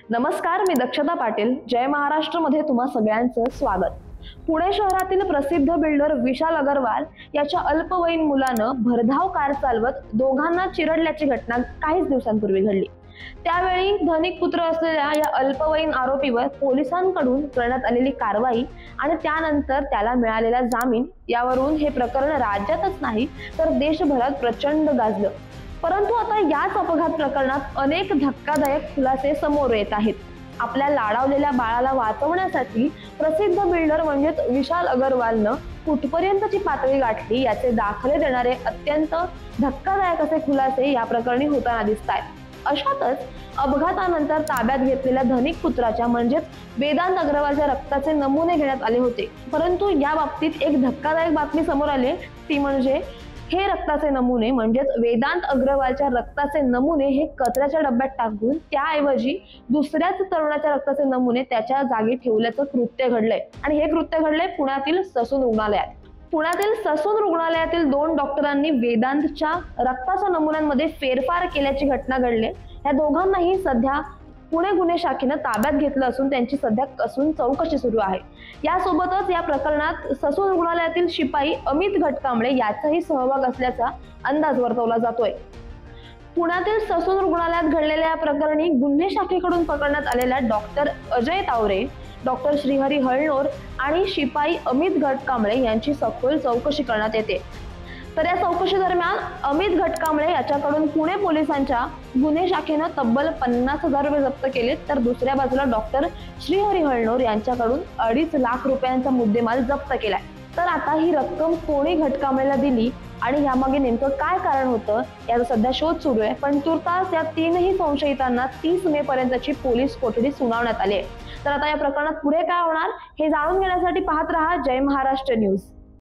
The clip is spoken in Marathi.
नमस्कार, मी दक्षता पाटील. जय महाराष्ट्र मध्ये तुम्हा सगळ्यांचं स्वागत. पुणे शहरातील प्रसिद्ध बिल्डर विशाल अग्रवाल याच्या अल्पवयीन मुलानं भरधाव कार चालवत दोघांना चिरडल्याची घटना काहीच दिवसांपूर्वी घडली. त्यावेळी धनिक पुत्र असलेल्या या अल्पवयीन आरोपीवर पोलिसांकडून करण्यात आलेली कारवाई आणि त्यानंतर त्याला मिळालेला जामीन यावरून हे प्रकरण राज्यातच नाही तर देशभरात प्रचंड गाजलं. परंतु आता याच अपघात प्रकरणात अनेक धक्कादायक खुलासे समोर येत आहेत. आपल्या लाडावलेल्या बाळाला वाचवण्यासाठी प्रसिद्ध बिल्डर म्हणजेच विशाल अग्रवालनं कुठपर्यंतची पातळी गाठली याचे दाखले देणारे अत्यंत धक्कादायक असे खुलासे या प्रकरणी होताना दिसत आहेत. अशातच अपघातानंतर ताब्यात घेतलेल्या धनिक पुत्राच्या म्हणजेच वेदांत अग्रवालच्या रक्ताचे नमुने घेण्यात आले होते. परंतु या बाबतीत एक धक्कादायक बातमी समोर आली, ती म्हणजे हे रक्ताचे नमुने म्हणजेच वेदांत अग्रवालच्या रक्ताचे नमुने हे कचऱ्याच्या डब्यात टाकून त्याऐवजी दुसऱ्याच तरुणाच्या रक्ताचे नमुने त्याच्या जागी ठेवल्याचं कृत्य घडलंय. आणि हे कृत्य घडलंय पुण्यातील ससून रुग्णालयात. पुण्यातील ससून रुग्णालयातील 2 डॉक्टरांनी वेदांतच्या रक्ताच्या नमुन्यांमध्ये फेरफार केल्याची घटना घडली. या दोघांनाही सध्या पुणे गुन्हे शाखेनं ताब्यात घेतलं असून त्यांची सध्या कसून चौकशी सुरू आहे. यासोबतच या प्रकरणात ससून रुग्णालयातील शिपाई अमित घटकांबळे याचाही सहभाग असल्याचा अंदाज वर्तवला जातोय. पुण्यातील ससून रुग्णालयात घडलेल्या या प्रकरणी गुन्हे शाखेकडून पकडण्यात आलेल्या डॉक्टर अजय तावरे, डॉक्टर श्रीहरी हळनोर आणि शिपाई अमित घटकांबळे यांची सखोल चौकशी करण्यात येते. तर या चौकशी दरम्यान अमित घटकांबळे याच्याकडून पुणे पोलिसांच्या गुन्हे शाखेनं तब्बल 50,000 रुपये जप्त केले, तर दुसऱ्या बाजूला डॉक्टर श्रीहरी हळनोर यांच्याकडून 2.5 लाख रुपयांचा मुद्देमाल जप्त केलाय. तर आता ही रक्कम कोणी घटकांबळेला दिली आणि यामागे नेमकं काय कारण होतं याचा सध्या शोध सुरू आहे. पण तुर्तास या 3ही संशयितांना 30 मे पर्यंतची पोलीस कोठडी सुनावण्यात आली आहे. तर आता या प्रकरणात पुढे काय होणार हे जाणून घेण्यासाठी पाहत रहा जय महाराष्ट्र न्यूज.